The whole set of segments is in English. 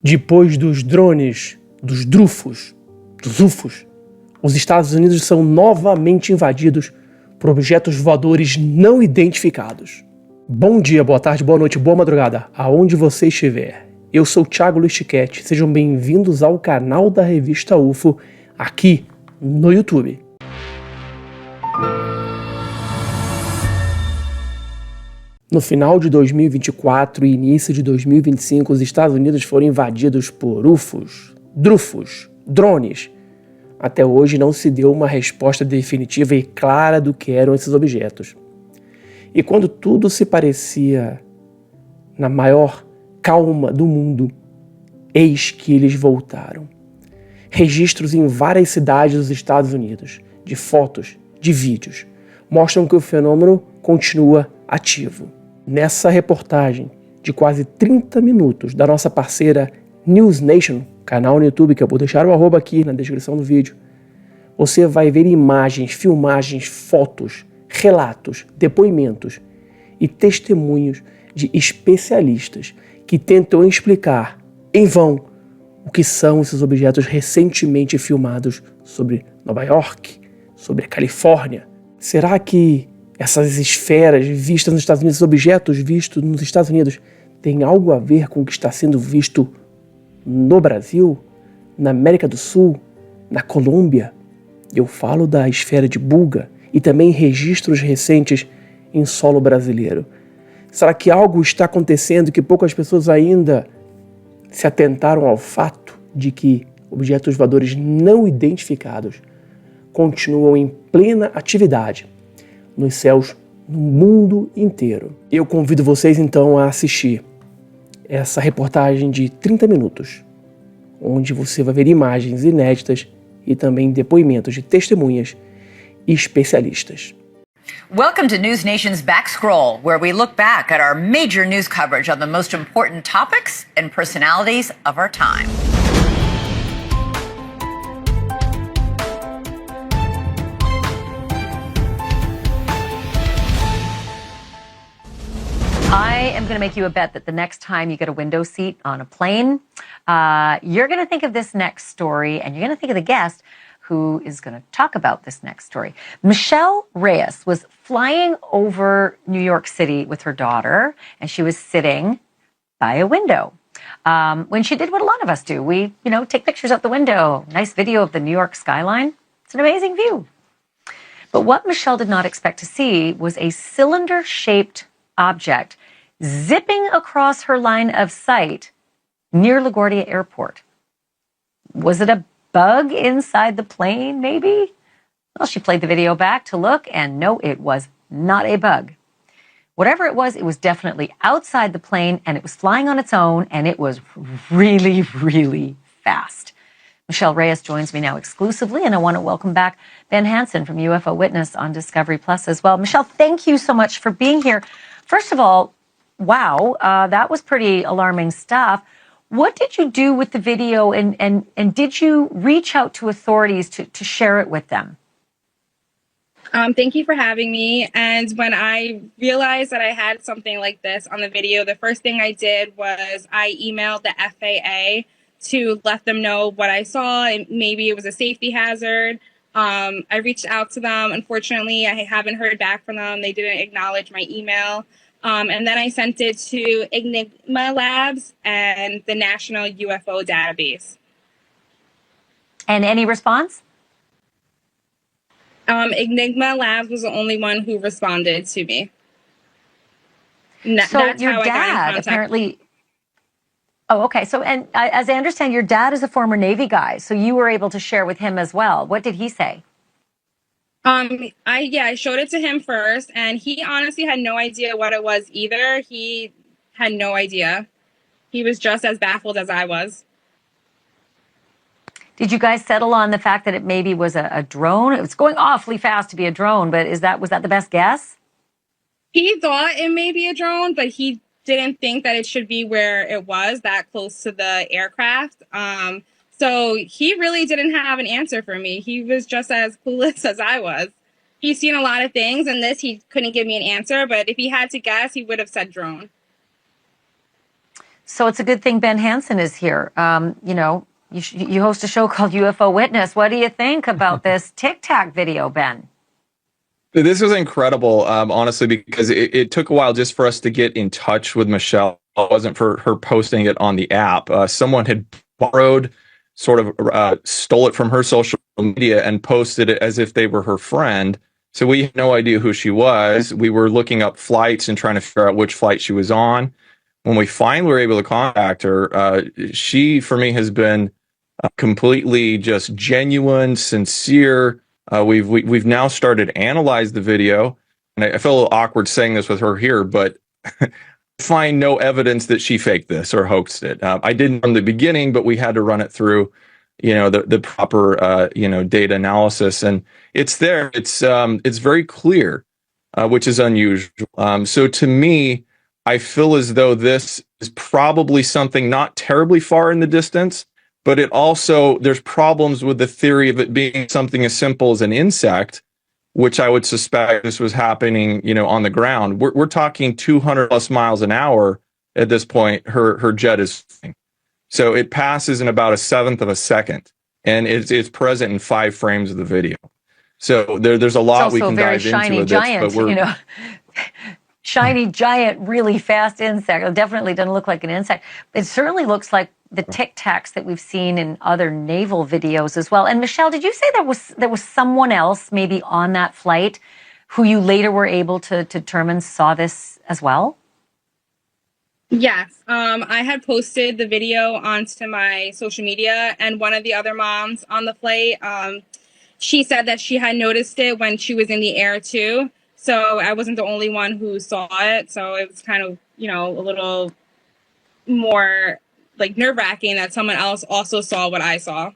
Depois dos drones, dos drufos, dos UFOs, os Estados Unidos são novamente invadidos por objetos voadores não identificados. Bom dia, boa tarde, boa noite, boa madrugada, aonde você estiver. Eu sou Thiago Luiz Chiquete, sejam bem-vindos ao canal da Revista UFO, aqui no YouTube. No final de 2024 e início de 2025, os Estados Unidos foram invadidos por UFOs, drufos, drones. Até hoje não se deu uma resposta definitiva e clara do que eram esses objetos. E quando tudo se parecia na maior calma do mundo, eis que eles voltaram. Registros em várias cidades dos Estados Unidos, de fotos, de vídeos, mostram que o fenômeno continua ativo. Nessa reportagem de quase 30 minutos da nossa parceira News Nation, canal no YouTube, que eu vou deixar o arroba aqui na descrição do vídeo, você vai ver imagens, filmagens, fotos, relatos, depoimentos e testemunhos de especialistas que tentam explicar, em vão, o que são esses objetos recentemente filmados sobre Nova York, sobre a Califórnia. Será que essas esferas vistas nos Estados Unidos, esses objetos vistos nos Estados Unidos, têm algo a ver com o que está sendo visto no Brasil, na América do Sul, na Colômbia? Eu falo da esfera de Buga e também registros recentes em solo brasileiro. Será que algo está acontecendo que poucas pessoas ainda se atentaram ao fato de que objetos voadores não identificados continuam em plena atividade nos céus no mundo inteiro? Eu convido vocês então a assistir essa reportagem de 30 minutos, onde você vai ver imagens inéditas e também depoimentos de testemunhas e especialistas. Welcome to News Nation's Back Scroll, where we look back at our major news coverage on the most important topics and personalities of our time. I am going to make you a bet that the next time you get a window seat on a plane, you're going to think of this next story, and you're going to think of the guest who is going to talk about this next story. Michelle Reyes was flying over New York City with her daughter, and she was sitting by a window. When she did what a lot of us do, we, take pictures out the window, nice video of the New York skyline. It's an amazing view. But what Michelle did not expect to see was a cylinder-shaped object zipping across her line of sight near LaGuardia Airport. Was it a bug inside the plane, maybe? Well, she played the video back to look, and no, it was not a bug. Whatever it was definitely outside the plane, and it was flying on its own, and it was really, really fast. Michelle Reyes joins me now exclusively, and I want to welcome back Ben Hansen from UFO Witness on Discovery Plus as well. Michelle, thank you so much for being here. First of all, wow, that was pretty alarming stuff. What did you do with the video, and did you reach out to authorities to share it with them? Thank you for having me. And when I realized that I had something like this on the video, the first thing I did was I emailed the FAA to let them know what I saw, and maybe it was a safety hazard. I reached out to them. Unfortunately, I haven't heard back from them. They didn't acknowledge my email. And then I sent it to Enigma Labs and the National UFO Database. And any response? Enigma Labs was the only one who responded to me. So your dad apparently... Oh, okay. So, and as I understand, your dad is a former Navy guy, so you were able to share with him as well. What did he say? I showed it to him first, and he honestly had no idea what it was either. He had no idea. He was just as baffled as I was. Did you guys settle on the fact that it maybe was a drone? It was going awfully fast to be a drone, but was that the best guess? He thought it may be a drone, but he didn't think that it should be where it was, that close to the aircraft. So he really didn't have an answer for me. He was just as clueless as I was. He's seen a lot of things, and he couldn't give me an answer, but if he had to guess, he would have said drone. So it's a good thing Ben Hansen is here. You host a show called UFO Witness. What do you think about this Tic Tac video, Ben? This was incredible, honestly, because it took a while just for us to get in touch with Michelle. It wasn't for her posting it on the app. Someone had borrowed, stole it from her social media and posted it as if they were her friend. So we had no idea who she was. We were looking up flights and trying to figure out which flight she was on. When we finally were able to contact her, she, for me, has been completely just genuine, sincere. We've now started to analyze the video, and I feel a little awkward saying this with her here, but find no evidence that she faked this or hoaxed it. I didn't from the beginning, but we had to run it through, the proper, data analysis, and it's there. It's very clear, which is unusual. So to me, I feel as though this is probably something not terribly far in the distance, but there's problems with the theory of it being something as simple as an insect, which I would suspect this was happening, on the ground. We're talking 200 plus miles an hour at this point. Her jet is flying. So it passes in about 1/7 of a second, and it's present in 5 frames of the video. So there's a lot we can dive into with this, but shiny, giant, really fast insect. It definitely doesn't look like an insect. It certainly looks like the Tic Tacs that we've seen in other naval videos as well. And Michelle, did you say there was someone else maybe on that flight who you later were able to determine saw this as well? Yes. I had posted the video onto my social media, and one of the other moms on the flight, she said that she had noticed it when she was in the air too. So I wasn't the only one who saw it. So it was kind of, a little more like nerve-wracking that someone else also saw what I saw.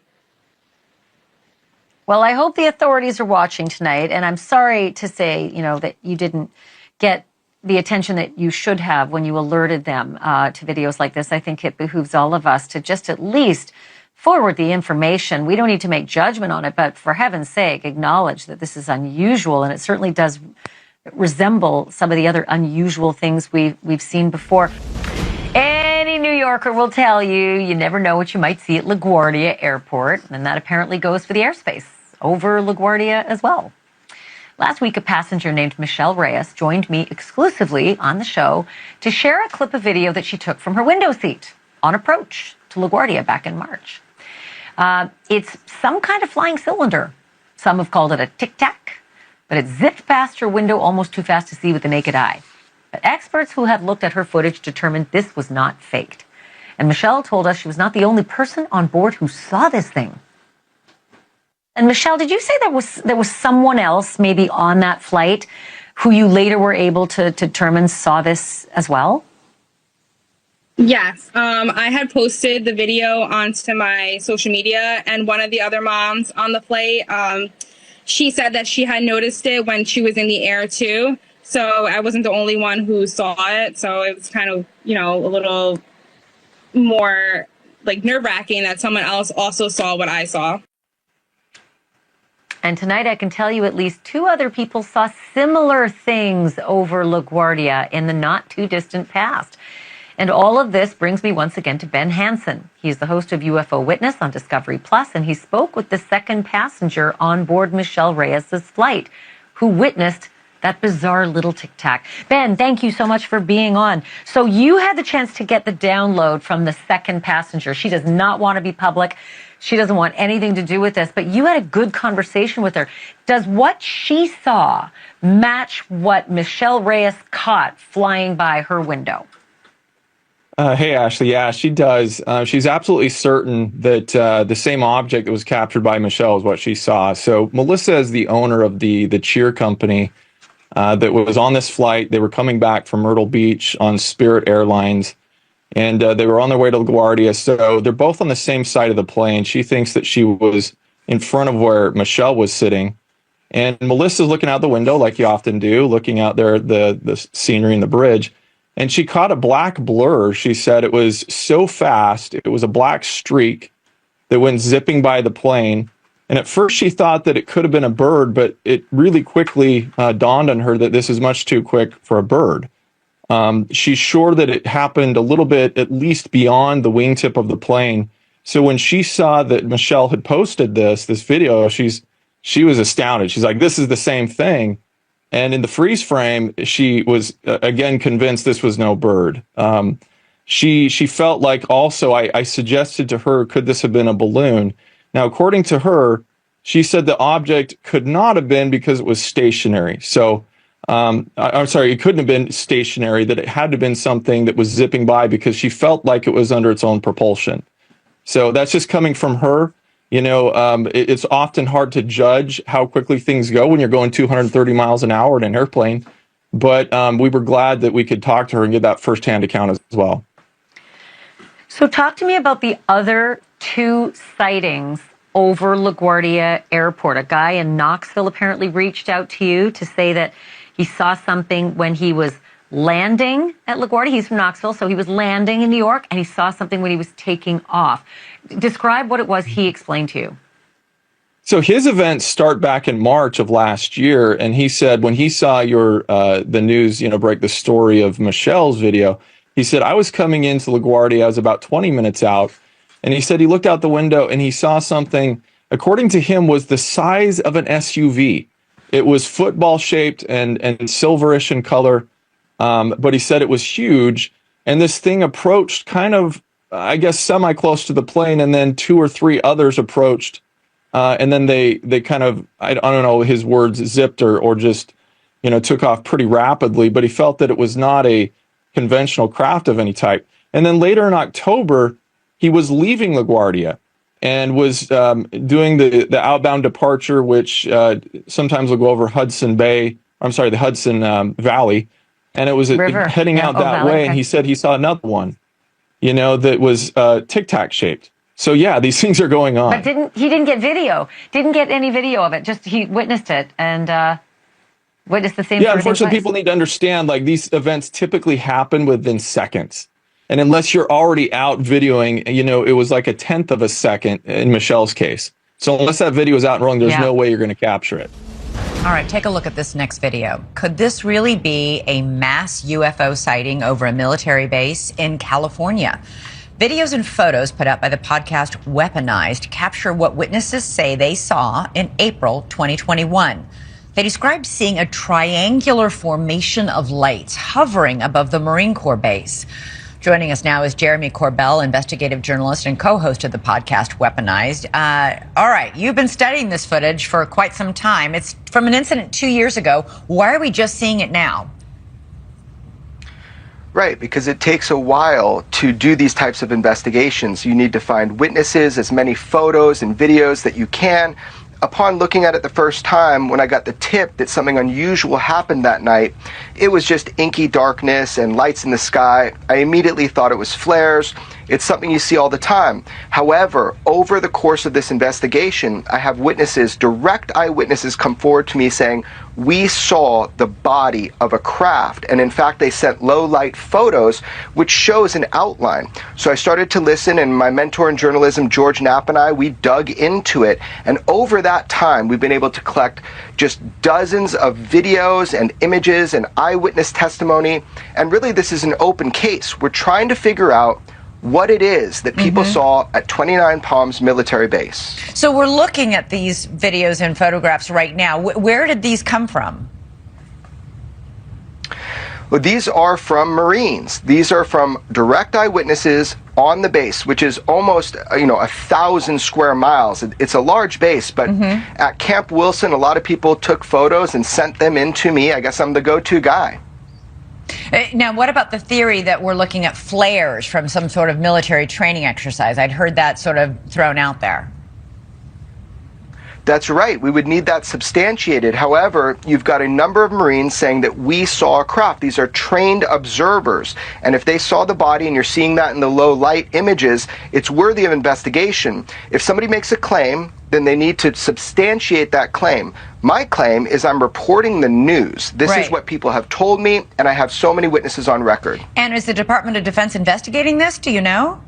Well, I hope the authorities are watching tonight. And I'm sorry to say, that you didn't get the attention that you should have when you alerted them to videos like this. I think it behooves all of us to just at least forward the information. We don't need to make judgment on it, but for heaven's sake, acknowledge that this is unusual, and it certainly does resemble some of the other unusual things we've seen before. Any New Yorker will tell you, you never know what you might see at LaGuardia Airport, and that apparently goes for the airspace over LaGuardia as well. Last week, a passenger named Michelle Reyes joined me exclusively on the show to share a clip of video that she took from her window seat on approach to LaGuardia back in March. It's some kind of flying cylinder. Some have called it a Tic Tac, but it zipped past her window almost too fast to see with the naked eye. But experts who had looked at her footage determined this was not faked. And Michelle told us she was not the only person on board who saw this thing. And Michelle, did you say there was someone else maybe on that flight who you later were able to determine saw this as well? Yes. I had posted the video onto my social media, and one of the other moms on the flight, she said that she had noticed it when she was in the air too. So I wasn't the only one who saw it. So it was kind of, a little more like nerve-wracking that someone else also saw what I saw. And tonight I can tell you at least 2 other people saw similar things over LaGuardia in the not too distant past. And all of this brings me once again to Ben Hansen. He's the host of UFO Witness on Discovery Plus, and he spoke with the second passenger on board Michelle Reyes' flight, who witnessed that bizarre little Tic Tac. Ben, thank you so much for being on. So you had the chance to get the download from the second passenger. She does not want to be public. She doesn't want anything to do with this, but you had a good conversation with her. Does what she saw match what Michelle Reyes caught flying by her window? Hey, Ashley. Yeah, she does. She's absolutely certain that the same object that was captured by Michelle is what she saw. So Melissa is the owner of the cheer company that was on this flight. They were coming back from Myrtle Beach on Spirit Airlines, and they were on their way to LaGuardia. So they're both on the same side of the plane. She thinks that she was in front of where Michelle was sitting. And Melissa's looking out the window like you often do, looking out there at the scenery and the bridge. And she caught a black blur. She said it was so fast, it was a black streak that went zipping by the plane. And at first she thought that it could have been a bird, but it really quickly dawned on her that this is much too quick for a bird. She's sure that it happened a little bit, at least beyond the wingtip of the plane. So when she saw that Michelle had posted this video, she was astounded. She's like, this is the same thing. And in the freeze frame, she was again convinced this was no bird. She felt like also I suggested to her, could this have been a balloon? Now, according to her, she said the object could not have been because it was stationary. So I'm sorry, it couldn't have been stationary, that it had to have been something that was zipping by because she felt like it was under its own propulsion. So that's just coming from her. It's often hard to judge how quickly things go when you're going 230 miles an hour in an airplane. But we were glad that we could talk to her and get that firsthand account as well. So talk to me about the other 2 sightings over LaGuardia Airport. A guy in Knoxville apparently reached out to you to say that he saw something when he was landing at LaGuardia. He's from Knoxville, so he was landing in New York, and he saw something when he was taking off. Describe what it was he explained to you. So his events start back in March of last year, and he said when he saw the news, break the story of Michelle's video, he said, I was coming into LaGuardia, I was about 20 minutes out, and he said he looked out the window and he saw something, according to him, was the size of an SUV. It was football shaped and silverish in color. But he said it was huge, and this thing approached kind of, I guess, semi-close to the plane, and then 2 or 3 others approached, and then they kind of, I don't know his words, zipped or just, took off pretty rapidly, but he felt that it was not a conventional craft of any type. And then later in October, he was leaving LaGuardia and was doing the outbound departure, which sometimes will go over the Hudson Valley. And it was heading out that way, and he said he saw another one, that was tic-tac shaped. So yeah, these things are going on. But he didn't get video? Didn't get any video of it? Just he witnessed it and witnessed the same. Yeah, unfortunately, people need to understand, like, these events typically happen within seconds, and unless you're already out videoing, it was like a 1/10 of a second in Michelle's case. So unless that video is out and rolling, there's no way you're going to capture it. All right, take a look at this next video. Could this really be a mass UFO sighting over a military base in California? Videos and photos put out by the podcast Weaponized capture what witnesses say they saw in April 2021. They described seeing a triangular formation of lights hovering above the Marine Corps base. Joining us now is Jeremy Corbell, investigative journalist and co-host of the podcast Weaponized. All right, you've been studying this footage for quite some time. It's from an incident 2 years ago. Why are we just seeing it now? Right, because it takes a while to do these types of investigations. You need to find witnesses, as many photos and videos that you can. Upon looking at it the first time, when I got the tip that something unusual happened that night, it was just inky darkness and lights in the sky. I immediately thought it was flares. It's something you see all the time. However, over the course of this investigation, I have witnesses, direct eyewitnesses, come forward to me saying, we saw the body of a craft. And in fact, they sent low light photos, which shows an outline. So I started to listen, and my mentor in journalism, George Knapp, and I, we dug into it. And over that time, we've been able to collect just dozens of videos and images and eyewitness testimony. And really, this is an open case. We're trying to figure out what it is that people saw at 29 Palms military base. So we're looking at these videos and photographs right now. Where did these come from? Well, these are from Marines. These are from direct eyewitnesses on the base, which is almost 1,000 square miles. It's a large base, but at Camp Wilson, a lot of people took photos and sent them in to me. I guess I'm the go-to guy. Now, what about the theory that we're looking at flares from some sort of military training exercise? I'd heard that sort of thrown out there. That's right. We would need that substantiated. However, you've got a number of Marines saying that we saw a craft. These are trained observers. And if they saw the body and you're seeing that in the low light images, it's worthy of investigation. If somebody makes a claim, then they need to substantiate that claim. My claim is I'm reporting the news. This is what people have told me, and I have so many witnesses on record. And is the Department of Defense investigating this? Do you know?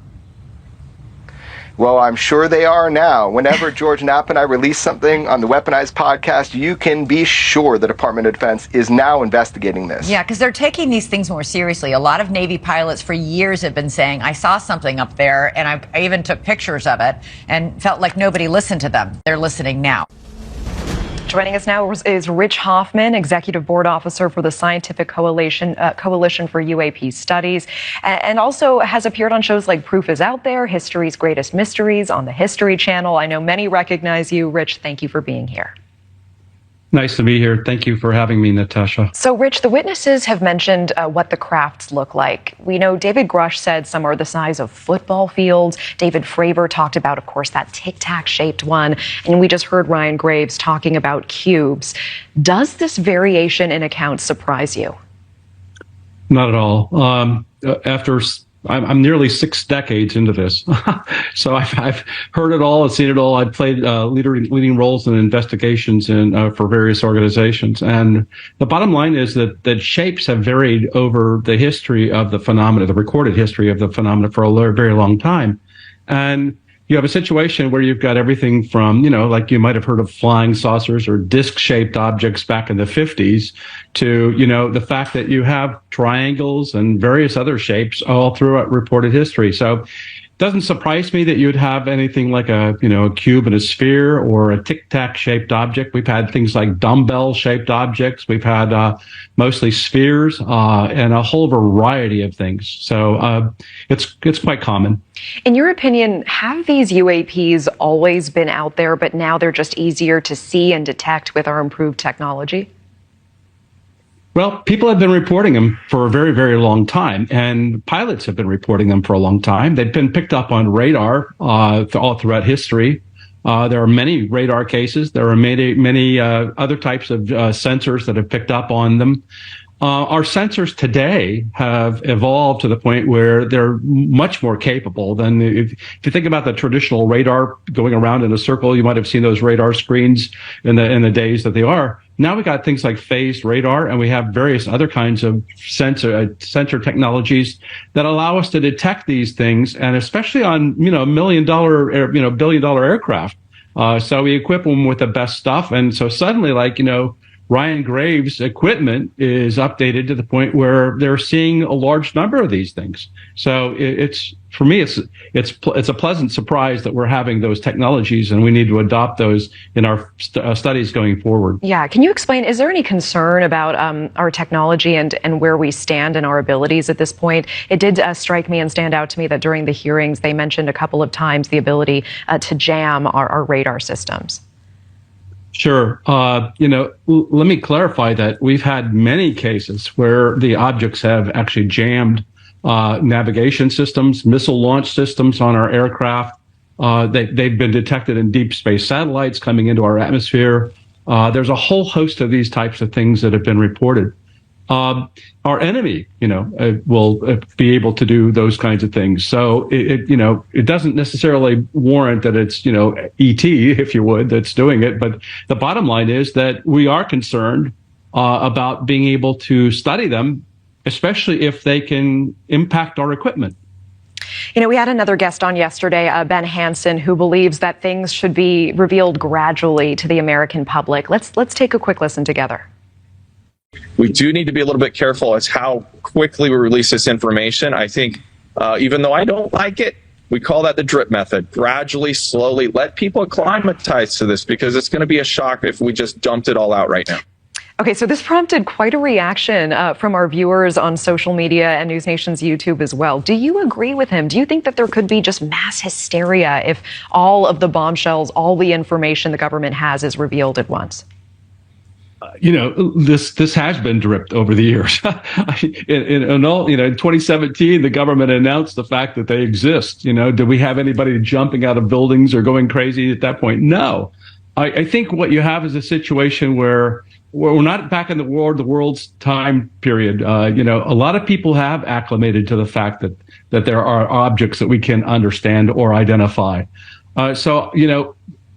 Well, I'm sure they are now. Whenever George Knapp and I release something on the Weaponized podcast, you can be sure the Department of Defense is now investigating this. Yeah, because they're taking these things more seriously. A lot of Navy pilots for years have been saying, I saw something up there, and I even took pictures of it and felt like nobody listened to them. They're listening now. Joining us now is Rich Hoffman, Executive Board Officer for the Scientific Coalition for UAP Studies, and also has appeared on shows like Proof is Out There, History's Greatest Mysteries on the History Channel. I know many recognize you. Rich, thank you for being here. Nice to be here. Thank you for having me, Natasha. So, Rich, the witnesses have mentioned what the crafts look like. We know David Grush said some are the size of football fields. David Fravor talked about, of course, that tic-tac-shaped one. And we just heard Ryan Graves talking about cubes. Does this variation in accounts surprise you? Not at all. I'm nearly 6 decades into this, so I've heard it all, I've seen it all. I've played leading roles in investigations for various organizations, and the bottom line is that shapes have varied over the history of the phenomena, the recorded history of the phenomena, for a very long time, and you have a situation where you've got everything from, like you might have heard of flying saucers or disc-shaped objects back in the 50s to, the fact that you have triangles and various other shapes all throughout reported history. So it doesn't surprise me that you'd have anything like a cube and a sphere or a tic-tac shaped object. We've had things like dumbbell-shaped objects. We've had mostly spheres and a whole variety of things. So it's quite common. In your opinion, have these UAPs always been out there, but now they're just easier to see and detect with our improved technology? Well, people have been reporting them for a very, very long time, and pilots have been reporting them for a long time. They've been picked up on radar all throughout history. There are many radar cases. There are many other types of sensors that have picked up on them. Our sensors today have evolved to the point where they're much more capable than if you think about the traditional radar going around in a circle. You might have seen those radar screens in the days that they are. Now we got things like phased radar, and we have various other kinds of sensor technologies that allow us to detect these things, and especially on $1 million, billion-dollar aircraft. So we equip them with the best stuff, and so suddenly, Ryan Graves' equipment is updated to the point where they're seeing a large number of these things. So for me, it's a pleasant surprise that we're having those technologies, and we need to adopt those in our studies going forward. Yeah. Can you explain, is there any concern about our technology and where we stand and our abilities at this point? It did strike me and stand out to me that during the hearings, they mentioned a couple of times the ability to jam our radar systems. Sure. Let me clarify that we've had many cases where the objects have actually jammed navigation systems, missile launch systems on our aircraft. They've been detected in deep space satellites coming into our atmosphere. There's a whole host of these types of things that have been reported. Our enemy, will be able to do those kinds of things. So it doesn't necessarily warrant that it's, ET, if you would, that's doing it. But the bottom line is that we are concerned about being able to study them, especially if they can impact our equipment. We had another guest on yesterday, Ben Hansen, who believes that things should be revealed gradually to the American public. Let's take a quick listen together. We do need to be a little bit careful as how quickly we release this information. I think even though I don't like it, we call that the drip method. Gradually, slowly, let people acclimatize to this, because it's going to be a shock if we just dumped it all out right now. Okay, so this prompted quite a reaction from our viewers on social media and News Nation's YouTube as well. Do you agree with him? Do you think that there could be just mass hysteria if all of the bombshells, all the information the government has is revealed at once? This has been dripped over the years. In 2017, the government announced the fact that they exist. Did we have anybody jumping out of buildings or going crazy at that point? No. I think what you have is a situation where we're not back in the world's time period. A lot of people have acclimated to the fact that there are objects that we can understand or identify. So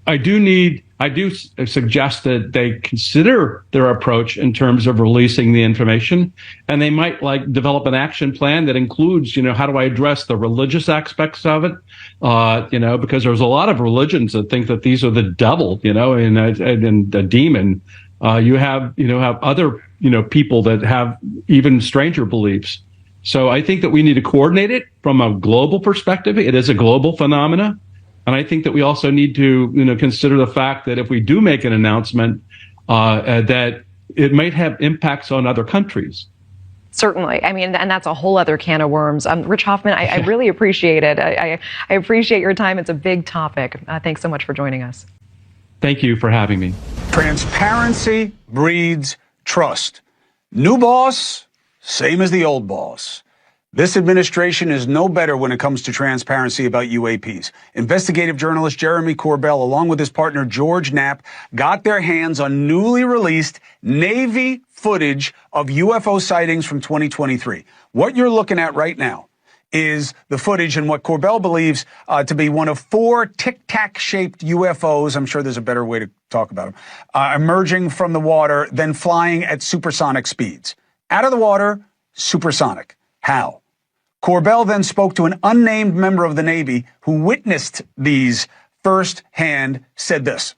I do need I do suggest that they consider their approach in terms of releasing the information, and they might develop an action plan that includes, how do I address the religious aspects of it? Because there's a lot of religions that think that these are the devil, and the demon. You have other, people that have even stranger beliefs. So I think that we need to coordinate it from a global perspective. It is a global phenomena. And I think that we also need to, consider the fact that if we do make an announcement, that it might have impacts on other countries. Certainly. I mean, and that's a whole other can of worms. Rich Hoffman, I really appreciate it. I appreciate your time. It's a big topic. Thanks so much for joining us. Thank you for having me. Transparency breeds trust. New boss, same as the old boss. This administration is no better when it comes to transparency about UAPs. Investigative journalist Jeremy Corbell, along with his partner George Knapp, got their hands on newly released Navy footage of UFO sightings from 2023. What you're looking at right now is the footage and what Corbell believes to be one of 4 tic-tac-shaped UFOs, I'm sure there's a better way to talk about them, emerging from the water, then flying at supersonic speeds. Out of the water, supersonic. How? Corbell then spoke to an unnamed member of the Navy who witnessed these firsthand, said this.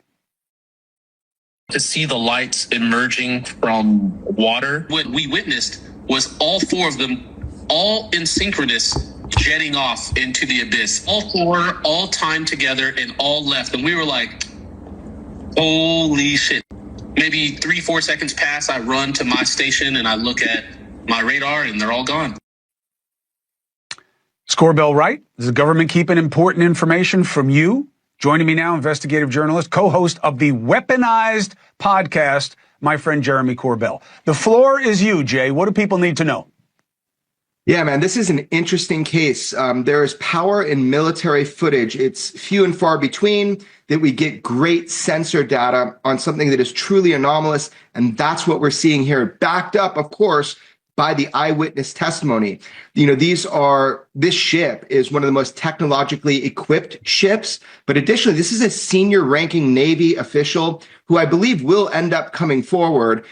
To see the lights emerging from water, what we witnessed was all 4 of them, all in synchronous, jetting off into the abyss. All 4, all timed together and all left. And we were like, holy shit. Maybe 3-4 seconds pass, I run to my station and I look at my radar and they're all gone. Is Corbell right? Is the government keeping important information from you? Joining me now, investigative journalist, co-host of the Weaponized podcast, my friend Jeremy Corbell. The floor is you, Jay. What do people need to know? Yeah, man, this is an interesting case. There is power in military footage. It's few and far between that we get great sensor data on something that is truly anomalous. And that's what we're seeing here, backed up, of course, by the eyewitness testimony. This ship is one of the most technologically equipped ships, but additionally, this is a senior ranking Navy official who I believe will end up coming forward.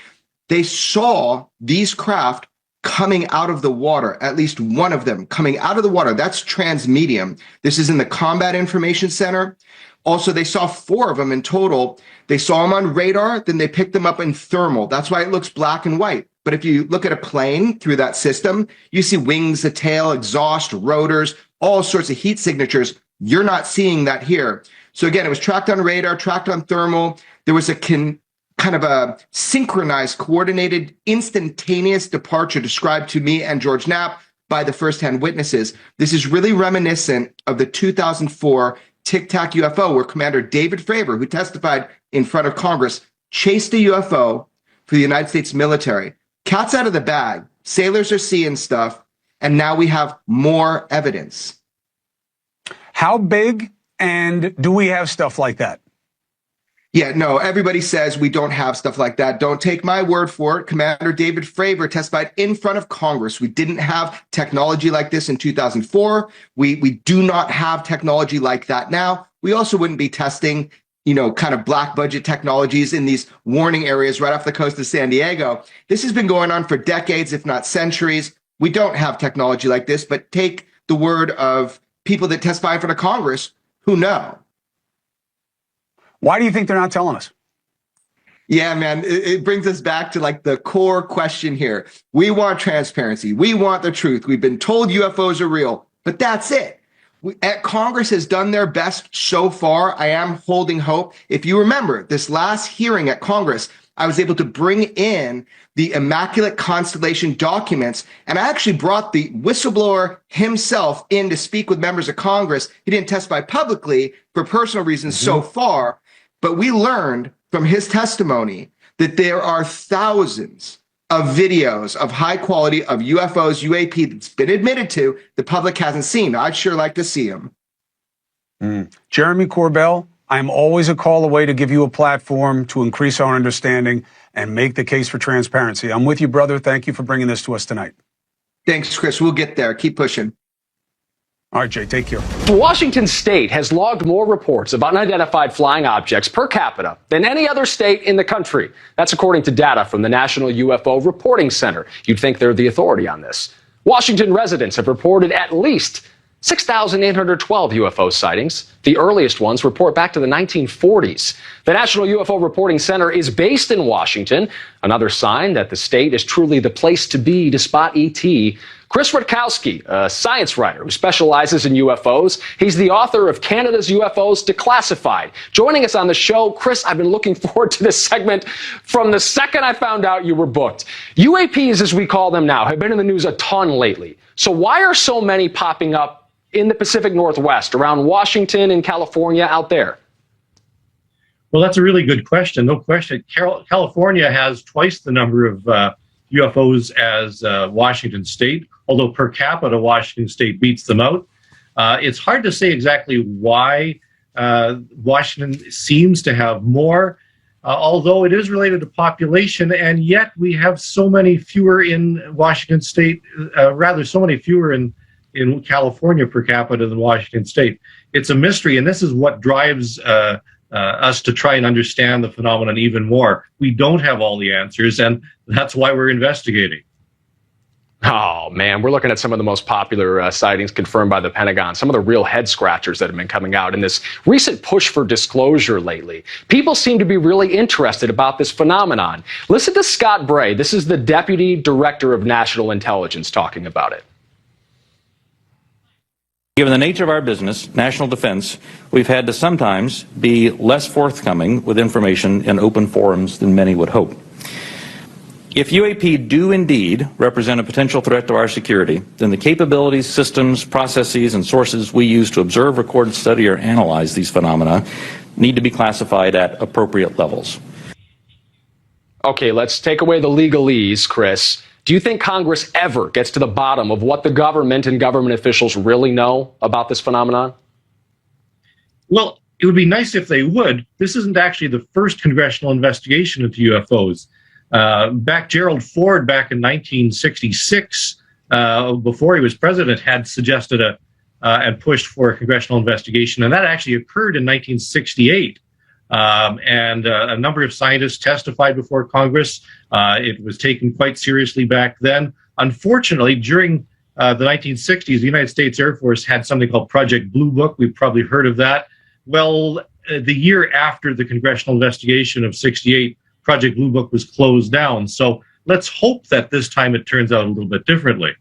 They saw these craft coming out of the water, at least one of them coming out of the water. That's transmedium. This is in the Combat Information Center. Also, they saw 4 of them in total. They saw them on radar, then they picked them up in thermal. That's why it looks black and white. But if you look at a plane through that system, you see wings, a tail, exhaust, rotors, all sorts of heat signatures. You're not seeing that here. So again, it was tracked on radar, tracked on thermal. There was a kind of a synchronized, coordinated, instantaneous departure described to me and George Knapp by the firsthand witnesses. This is really reminiscent of the 2004 Tic Tac UFO, where Commander David Fravor, who testified in front of Congress, chased a UFO for the United States military. Cat's out of the bag. Sailors are seeing stuff, and now we have more evidence. How big, and do we have stuff like that? Yeah, no, everybody says we don't have stuff like that. Don't take my word for it. Commander David Fravor testified in front of Congress. We didn't have technology like this in 2004. We do not have technology like that now. We also wouldn't be testing, kind of black budget technologies in these warning areas right off the coast of San Diego. This has been going on for decades, if not centuries. We don't have technology like this, but take the word of people that testify in front of Congress who know. Why do you think they're not telling us? Yeah, man, it brings us back to the core question here. We want transparency. We want the truth. We've been told UFOs are real, but that's it. Congress has done their best so far. I am holding hope. If you remember this last hearing at Congress, I was able to bring in the Immaculate Constellation documents, and I actually brought the whistleblower himself in to speak with members of Congress. He didn't testify publicly for personal reasons so far, but we learned from his testimony that there are thousands of videos of high quality of UFOs, UAP that's been admitted to, the public hasn't seen. I'd sure like to see them. Jeremy Corbell, I'm always a call away to give you a platform to increase our understanding and make the case for transparency. I'm with you, brother. Thank you for bringing this to us tonight. Thanks, Chris. We'll get there. Keep pushing. All right, Jay, take care. Washington State has logged more reports of unidentified flying objects per capita than any other state in the country. That's according to data from the National UFO Reporting Center. You'd think they're the authority on this. Washington residents have reported at least 6,812 UFO sightings. The earliest ones report back to the 1940s. The National UFO Reporting Center is based in Washington, another sign that the state is truly the place to be to spot ET. Chris Rutkowski, a science writer who specializes in UFOs. He's the author of Canada's UFOs Declassified. Joining us on the show, Chris, I've been looking forward to this segment from the second I found out you were booked. UAPs, as we call them now, have been in the news a ton lately. So why are so many popping up in the Pacific Northwest, around Washington and California out there? Well, that's a really good question. No question. California has twice the number of UFOs as Washington State, although per capita, Washington State beats them out. It's hard to say exactly why Washington seems to have more, although it is related to population, and yet we have so many fewer in Washington State, so many fewer in California per capita than Washington State. It's a mystery, and this is what drives us to try and understand the phenomenon even more. We don't have all the answers, and that's why we're investigating. Oh, man, we're looking at some of the most popular sightings confirmed by the Pentagon, some of the real head scratchers that have been coming out in this recent push for disclosure lately. People seem to be really interested about this phenomenon. Listen to Scott Bray. This is the Deputy Director of National Intelligence talking about it. Given the nature of our business, national defense, we've had to sometimes be less forthcoming with information in open forums than many would hope. If UAP do indeed represent a potential threat to our security, then the capabilities, systems, processes, and sources we use to observe, record, study, or analyze these phenomena need to be classified at appropriate levels. Okay, let's take away the legalese, Chris. Do you think Congress ever gets to the bottom of what the government and government officials really know about this phenomenon? Well, it would be nice if they would. This isn't actually the first congressional investigation into UFOs. Gerald Ford, back in 1966, before he was president, had suggested and pushed for a congressional investigation, and that actually occurred in 1968. And a number of scientists testified before Congress. It was taken quite seriously back then. Unfortunately, during the 1960s, the United States Air Force had something called Project Blue Book. We've probably heard of that. Well, the year after the congressional investigation of 68, Project Blue Book was closed down. So let's hope that this time it turns out a little bit differently.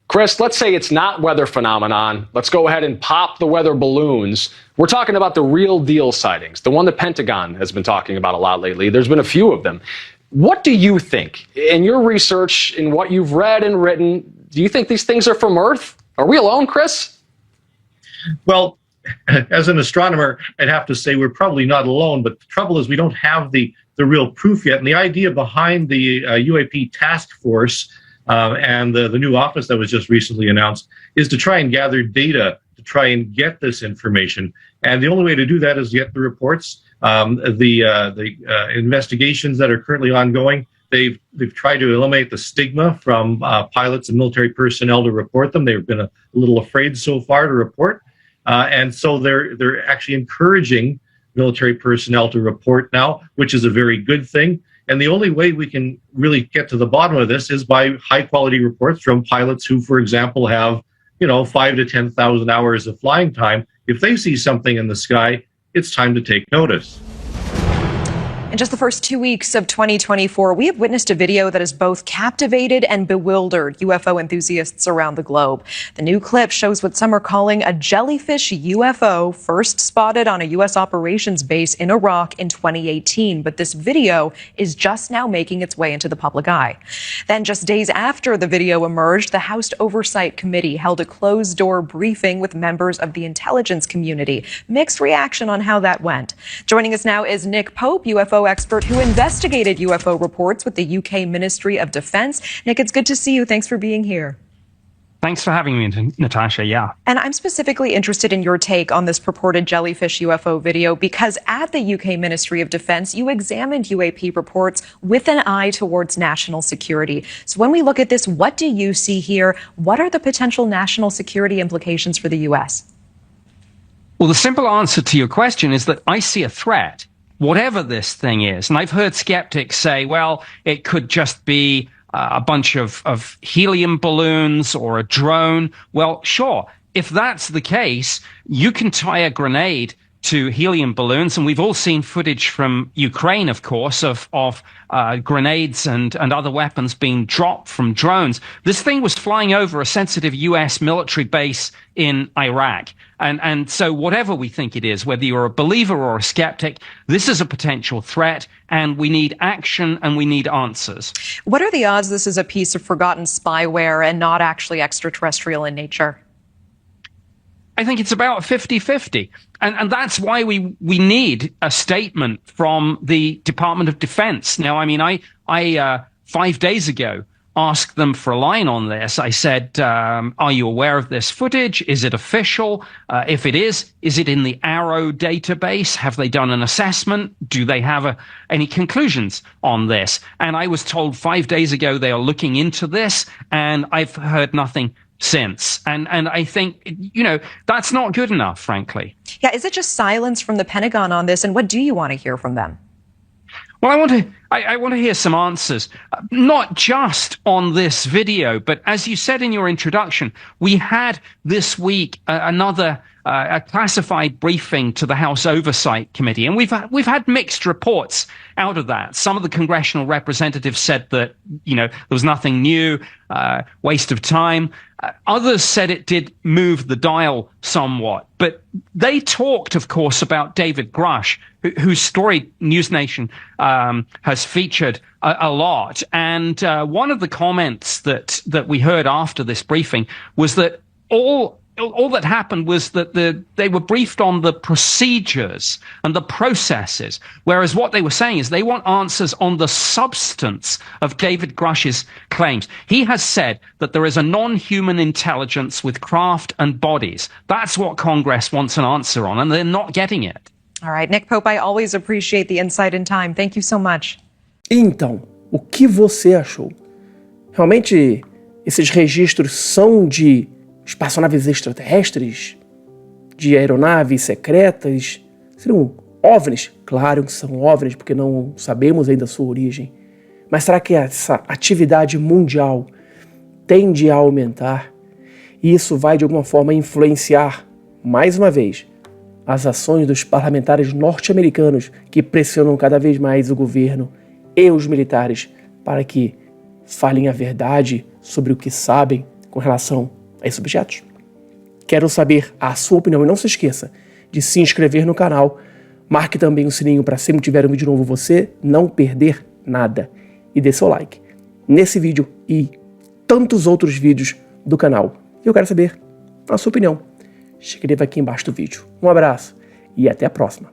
Chris, let's say it's not weather phenomenon. Let's go ahead and pop the weather balloons. We're talking about the real deal sightings, the one the Pentagon has been talking about a lot lately. There's been a few of them. What do you think, in your research, in what you've read and written, do you think these things are from Earth? Are we alone, Chris? Well, as an astronomer, I'd have to say we're probably not alone, but the trouble is we don't have the real proof yet. And the idea behind the UAP task force and the new office that was just recently announced is to try and gather data, to try and get this information. And the only way to do that is to get the reports, the investigations that are currently ongoing. They've tried to eliminate the stigma from pilots and military personnel to report them. They've been a little afraid so far to report. And so they're actually encouraging military personnel to report now, which is a very good thing. And the only way we can really get to the bottom of this is by high quality reports from pilots who, for example, have, 5 to 10,000 hours of flying time. If they see something in the sky, it's time to take notice. In just the first 2 weeks of 2024, we have witnessed a video that has both captivated and bewildered UFO enthusiasts around the globe. The new clip shows what some are calling a jellyfish UFO first spotted on a U.S. operations base in Iraq in 2018. But this video is just now making its way into the public eye. Then just days after the video emerged, the House Oversight Committee held a closed-door briefing with members of the intelligence community. Mixed reaction on how that went. Joining us now is Nick Pope, UFO expert who investigated UFO reports with the UK Ministry of Defence. Nick, it's good to see you. Thanks for being here. Thanks for having me, Natasha. Yeah. And I'm specifically interested in your take on this purported jellyfish UFO video because at the UK Ministry of Defence, you examined UAP reports with an eye towards national security. So when we look at this, what do you see here? What are the potential national security implications for the US? Well, the simple answer to your question is that I see a threat, whatever this thing is. And I've heard skeptics say, well, it could just be a bunch of helium balloons or a drone. Well, sure. If that's the case, you can tie a grenade to helium balloons. And we've all seen footage from Ukraine, of course, of grenades and other weapons being dropped from drones. This thing was flying over a sensitive US military base in Iraq. And so whatever we think it is, whether you're a believer or a skeptic, this is a potential threat, and we need action and we need answers. What are the odds this is a piece of forgotten spyware and not actually extraterrestrial in nature? I think it's about 50-50. And that's why we need a statement from the Department of Defense. Now, I mean, I 5 days ago asked them for a line on this. I said, are you aware of this footage? Is it official? If it is it in the Arrow database? Have they done an assessment? Do they have any conclusions on this? And I was told 5 days ago they are looking into this, and I've heard nothing since. And I think, that's not good enough, frankly. Yeah, is it just silence from the Pentagon on this? And what do you want to hear from them? Well, I want to hear some answers, not just on this video, but as you said in your introduction, we had this week another a classified briefing to the House Oversight Committee, and we've had mixed reports out of that. Some of the congressional representatives said that there was nothing new, waste of time. Others said it did move the dial somewhat, but they talked, of course, about David Grush, whose story News Nation has featured a lot. And one of the comments that we heard after this briefing was that all that happened was that they were briefed on the procedures and the processes, whereas what they were saying is they want answers on the substance of David Grush's claims. He has said that there is a non-human intelligence with craft and bodies. That's what Congress wants an answer on, and they're not getting it. All right, Nick Pope, I always appreciate the insight and time. Thank you so much. Então, o que você achou? Realmente, esses registros são de espaçonaves extraterrestres? De aeronaves secretas? Seriam OVNIs? Claro que são OVNIs, porque não sabemos ainda a sua origem. Mas será que essa atividade mundial tende a aumentar? E isso vai, de alguma forma, influenciar, mais uma vez, as ações dos parlamentares norte-americanos que pressionam cada vez mais o governo e os militares para que falem a verdade sobre o que sabem com relação a esses objetos? Quero saber a sua opinião e não se esqueça de se inscrever no canal, marque também o sininho para sempre que tiver um vídeo novo você não perder nada e dê seu like nesse vídeo e tantos outros vídeos do canal. Eu quero saber a sua opinião. Escreva aqui embaixo do vídeo. Um abraço e até a próxima.